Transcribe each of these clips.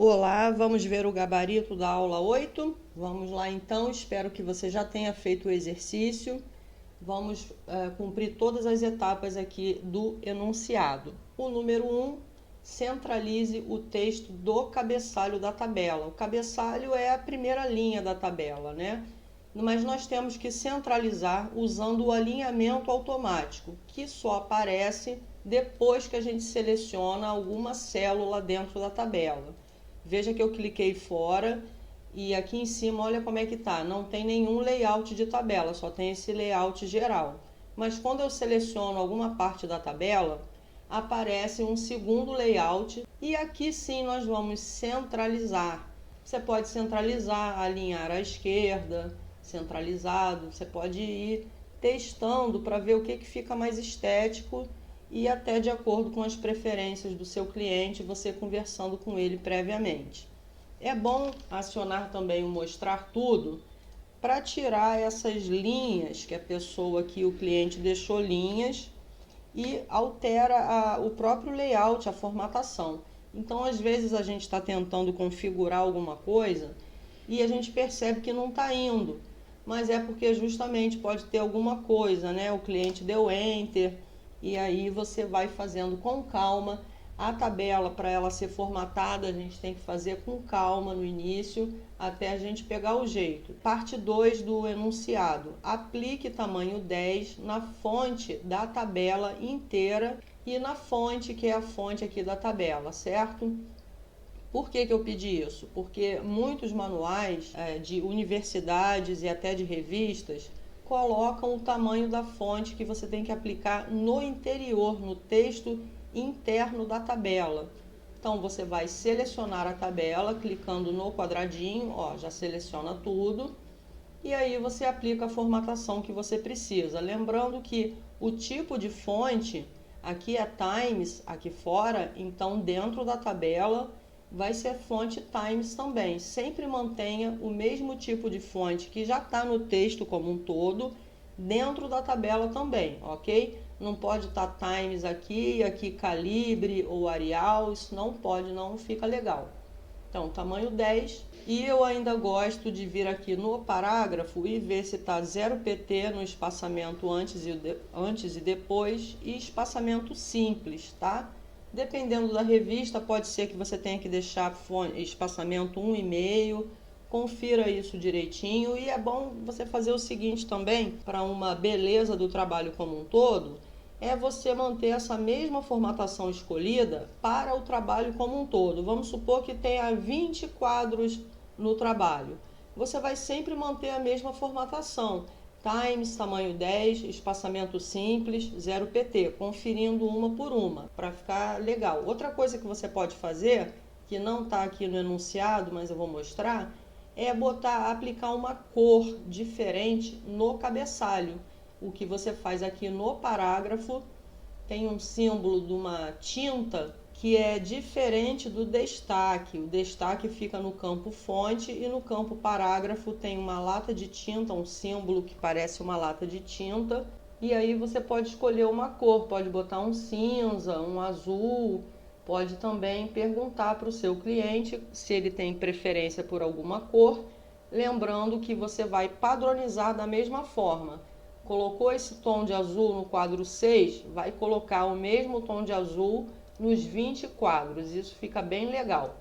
Olá, vamos ver o gabarito da aula 8. Vamos lá então, espero que você já tenha feito o exercício. Vamos cumprir todas as etapas aqui do enunciado. O número 1, centralize o texto do cabeçalho da tabela. O cabeçalho é a primeira linha da tabela, né? Mas nós temos que centralizar usando o alinhamento automático, que só aparece depois que a gente seleciona alguma célula dentro da tabela. Veja que eu cliquei fora e aqui em cima, olha como é que tá. Não tem nenhum layout de tabela, só tem esse layout geral. Mas quando eu seleciono alguma parte da tabela, aparece um segundo layout e aqui sim nós vamos centralizar. Você pode centralizar, alinhar à esquerda, centralizado. Você pode ir testando para ver o que fica mais estético e até de acordo com as preferências do seu cliente, você conversando com ele previamente. É bom acionar também o mostrar tudo para tirar essas linhas que a pessoa aqui, o cliente deixou linhas e altera o próprio layout, a formatação. Então, às vezes a gente está tentando configurar alguma coisa e a gente percebe que não está indo, mas é porque justamente pode ter alguma coisa, né? O cliente deu Enter, e aí você vai fazendo com calma. A tabela, para ela ser formatada, a gente tem que fazer com calma no início, até a gente pegar o jeito. Parte 2 do enunciado. Aplique tamanho 10 na fonte da tabela inteira e na fonte que é a fonte aqui da tabela, certo? Por que eu pedi isso? Porque muitos manuais de universidades e até de revistas colocam o tamanho da fonte que você tem que aplicar no interior, no texto interno da tabela. Então você vai selecionar a tabela clicando no quadradinho, ó, já seleciona tudo, e aí você aplica a formatação que você precisa. Lembrando que o tipo de fonte aqui é Times, aqui fora, então dentro da tabela vai ser fonte Times também. Sempre mantenha o mesmo tipo de fonte que já está no texto como um todo, dentro da tabela também, ok? Não pode estar Times aqui, e aqui Calibre ou Arial, isso não pode, não fica legal. Então, tamanho 10. E eu ainda gosto de vir aqui no parágrafo e ver se está 0 pt no espaçamento antes e depois e espaçamento simples, tá? Dependendo da revista, pode ser que você tenha que deixar espaçamento 1,5. Confira isso direitinho. E é bom você fazer o seguinte também, para uma beleza do trabalho como um todo, é você manter essa mesma formatação escolhida para o trabalho como um todo. Vamos supor que tenha 20 quadros no trabalho. Você vai sempre manter a mesma formatação. Times, tamanho 10, espaçamento simples, 0 pt, conferindo uma por uma, para ficar legal. Outra coisa que você pode fazer, que não está aqui no enunciado, mas eu vou mostrar, é aplicar uma cor diferente no cabeçalho. O que você faz aqui no parágrafo tem um símbolo de uma tinta que é diferente do destaque. O destaque fica no campo fonte e no campo parágrafo tem uma lata de tinta, um símbolo que parece uma lata de tinta. E aí você pode escolher uma cor, pode botar um cinza, um azul. Pode também perguntar para o seu cliente se ele tem preferência por alguma cor, lembrando que você vai padronizar da mesma forma. Colocou esse tom de azul no quadro 6, vai colocar o mesmo tom de azul nos 20 quadros. Isso fica bem legal.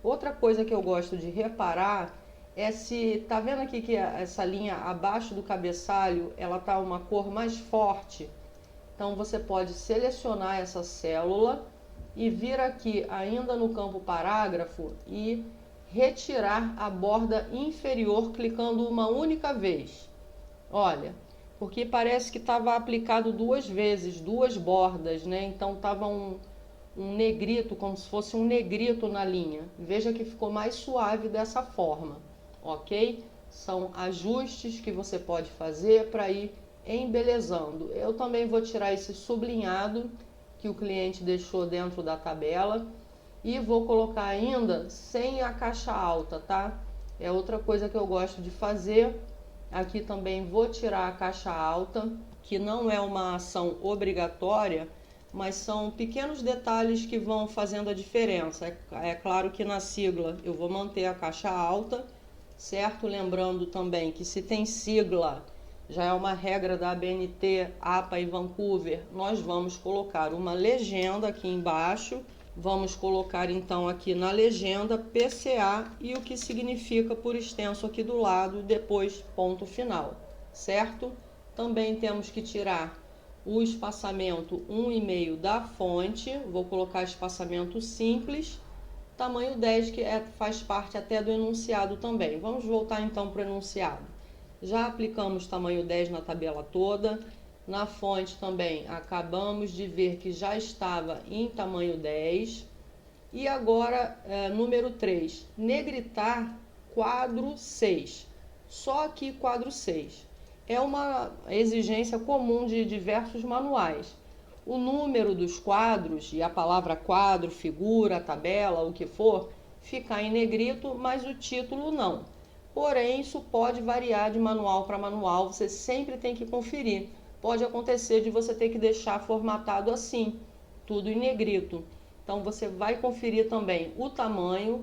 Outra coisa que eu gosto de reparar é se, tá vendo aqui que essa linha abaixo do cabeçalho, ela tá uma cor mais forte? Então você pode selecionar essa célula e vir aqui ainda no campo parágrafo e retirar a borda inferior clicando uma única vez. Olha, porque parece que estava aplicado duas vezes, duas bordas, né? Então estava um negrito, como se fosse um negrito na linha. Veja que ficou mais suave dessa forma, ok? São ajustes que você pode fazer para ir embelezando. Eu também vou tirar esse sublinhado que o cliente deixou dentro da tabela e vou colocar ainda sem a caixa alta, tá? É outra coisa que eu gosto de fazer. Aqui também vou tirar a caixa alta, que não é uma ação obrigatória, mas são pequenos detalhes que vão fazendo a diferença. É claro que na sigla eu vou manter a caixa alta, certo? Lembrando também que se tem sigla, já é uma regra da ABNT, APA e Vancouver, nós vamos colocar uma legenda aqui embaixo. Vamos colocar então aqui na legenda PCA e o que significa por extenso aqui do lado, depois ponto final, certo? Também temos que tirar o espaçamento 1,5 da fonte, vou colocar espaçamento simples, tamanho 10, que faz parte até do enunciado também. Vamos voltar então para o enunciado. Já aplicamos tamanho 10 na tabela toda, na fonte também acabamos de ver que já estava em tamanho 10. E agora, número 3, negritar quadro 6, só aqui quadro 6. É uma exigência comum de diversos manuais. O número dos quadros e a palavra quadro, figura, tabela, o que for, fica em negrito, mas o título não. Porém, isso pode variar de manual para manual, você sempre tem que conferir. Pode acontecer de você ter que deixar formatado assim, tudo em negrito. Então, você vai conferir também o tamanho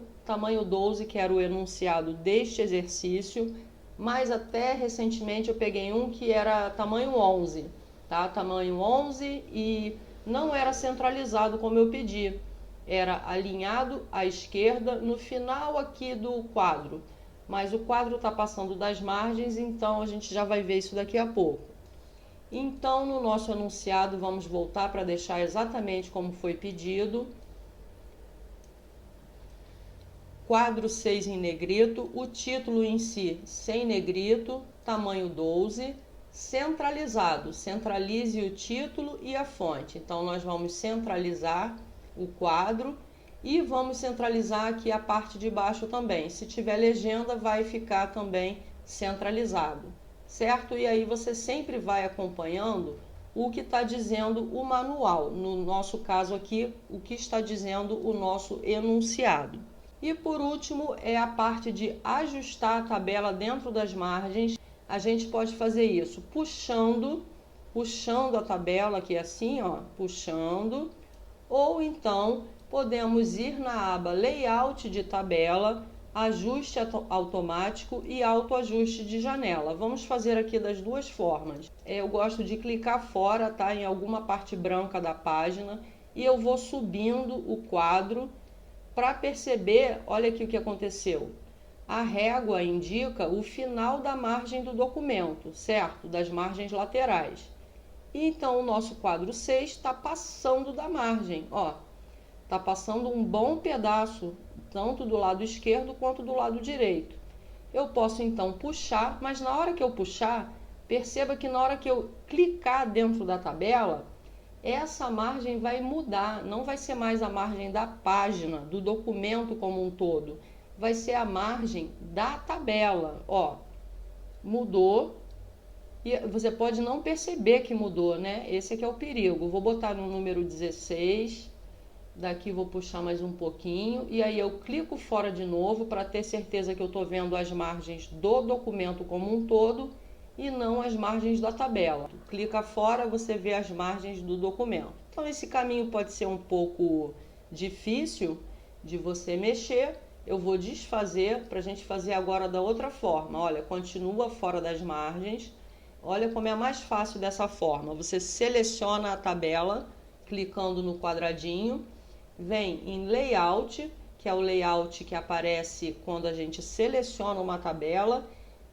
12, que era o enunciado deste exercício, mas até recentemente eu peguei um que era tamanho 11, tá? Tamanho 11 e não era centralizado como eu pedi, era alinhado à esquerda no final aqui do quadro, mas o quadro está passando das margens, então a gente já vai ver isso daqui a pouco. Então, no nosso enunciado, vamos voltar para deixar exatamente como foi pedido. Quadro 6 em negrito, o título em si sem negrito, tamanho 12, centralizado, centralize o título e a fonte. Então, nós vamos centralizar o quadro e vamos centralizar aqui a parte de baixo também. Se tiver legenda, vai ficar também centralizado, certo? E aí você sempre vai acompanhando o que está dizendo o manual. No nosso caso aqui, o que está dizendo o nosso enunciado. E por último é a parte de ajustar a tabela dentro das margens. A gente pode fazer isso puxando a tabela aqui assim, ó, puxando, ou então podemos ir na aba Layout de tabela, Ajuste automático e autoajuste de janela. Vamos fazer aqui das duas formas. Eu gosto de clicar fora, tá, em alguma parte branca da página e eu vou subindo o quadro. Para perceber, olha aqui o que aconteceu. A régua indica o final da margem do documento, certo? Das margens laterais. E então o nosso quadro 6 está passando da margem, ó. Está passando um bom pedaço, tanto do lado esquerdo quanto do lado direito. Eu posso então puxar, mas na hora que eu puxar, perceba que na hora que eu clicar dentro da tabela, essa margem vai mudar, não vai ser mais a margem da página, do documento como um todo, vai ser a margem da tabela, ó, mudou, e você pode não perceber que mudou, né? Esse aqui é o perigo. Vou botar no número 16, daqui vou puxar mais um pouquinho, e aí eu clico fora de novo para ter certeza que eu estou vendo as margens do documento como um todo, e não as margens da tabela. Clica fora, você vê as margens do documento. Então esse caminho pode ser um pouco difícil de você mexer. Eu vou desfazer para a gente fazer agora da outra forma. Olha, continua fora das margens. Olha como é mais fácil dessa forma. Você seleciona a tabela, clicando no quadradinho, vem em Layout, que é o layout que aparece quando a gente seleciona uma tabela,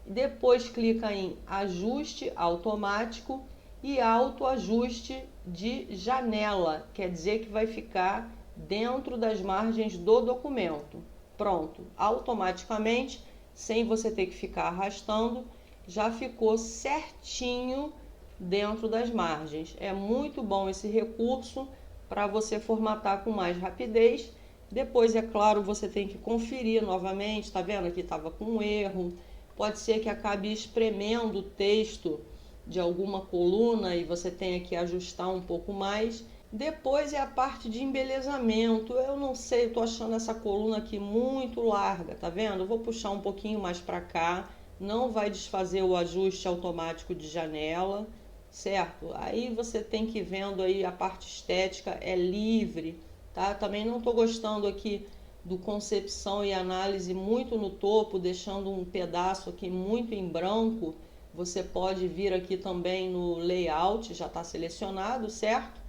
depois clica em Ajuste Automático e Autoajuste de Janela, quer dizer que vai ficar dentro das margens do documento. Pronto, automaticamente, sem você ter que ficar arrastando, já ficou certinho dentro das margens. É muito bom esse recurso para você formatar com mais rapidez. Depois, é claro, você tem que conferir novamente, tá vendo? Aqui estava com um erro. Pode ser que acabe espremendo o texto de alguma coluna e você tenha que ajustar um pouco mais. Depois é a parte de embelezamento. Eu não sei, eu tô achando essa coluna aqui muito larga, tá vendo? Eu vou puxar um pouquinho mais para cá. Não vai desfazer o ajuste automático de janela. certo? Aí você tem que ir vendo aí a parte estética, é livre, tá? Também não estou gostando aqui do concepção e análise muito no topo, deixando um pedaço aqui muito em branco. Você pode vir aqui também no layout, já está selecionado, certo?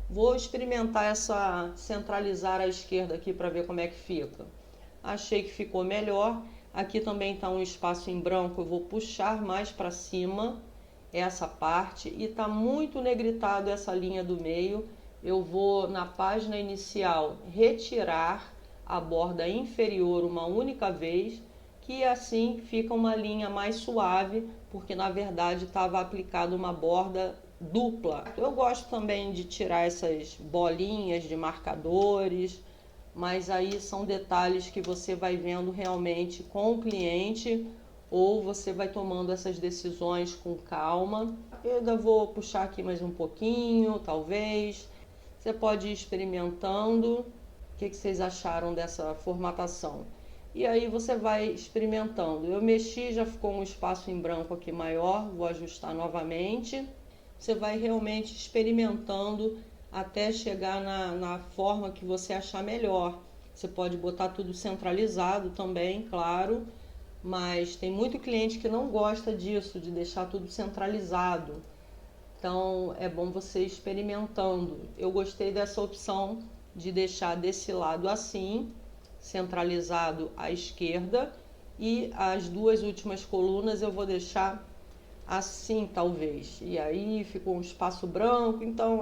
Vou experimentar essa centralizar à esquerda aqui para ver como é que fica. Achei que ficou melhor. Aqui também está um espaço em branco, eu vou puxar mais para cima essa parte e está muito negritado essa linha do meio. Eu vou na página inicial retirar a borda inferior uma única vez, que assim fica uma linha mais suave, porque na verdade estava aplicada uma borda dupla. Eu gosto também de tirar essas bolinhas de marcadores, mas aí são detalhes que você vai vendo realmente com o cliente, ou você vai tomando essas decisões com calma. Eu ainda vou puxar aqui mais um pouquinho, talvez. Você pode ir experimentando. O que vocês acharam dessa formatação? E aí você vai experimentando. Eu mexi, já ficou um espaço em branco aqui maior, vou ajustar novamente. Você vai realmente experimentando até chegar na forma que você achar melhor. Você pode botar tudo centralizado também, claro, mas tem muito cliente que não gosta disso, de deixar tudo centralizado. Então é bom você ir experimentando. Eu gostei dessa opção de deixar desse lado assim, centralizado à esquerda, e as duas últimas colunas eu vou deixar assim, talvez. E aí ficou um espaço branco, então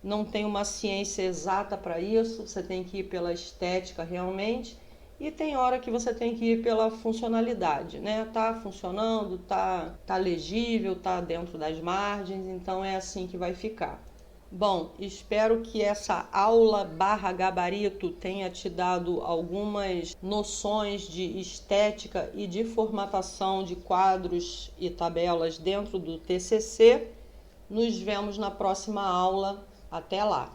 não tem uma ciência exata para isso, você tem que ir pela estética realmente, e tem hora que você tem que ir pela funcionalidade, né? Tá funcionando, tá legível, tá dentro das margens, então é assim que vai ficar. Bom, espero que essa aula / gabarito tenha te dado algumas noções de estética e de formatação de quadros e tabelas dentro do TCC. Nos vemos na próxima aula. Até lá!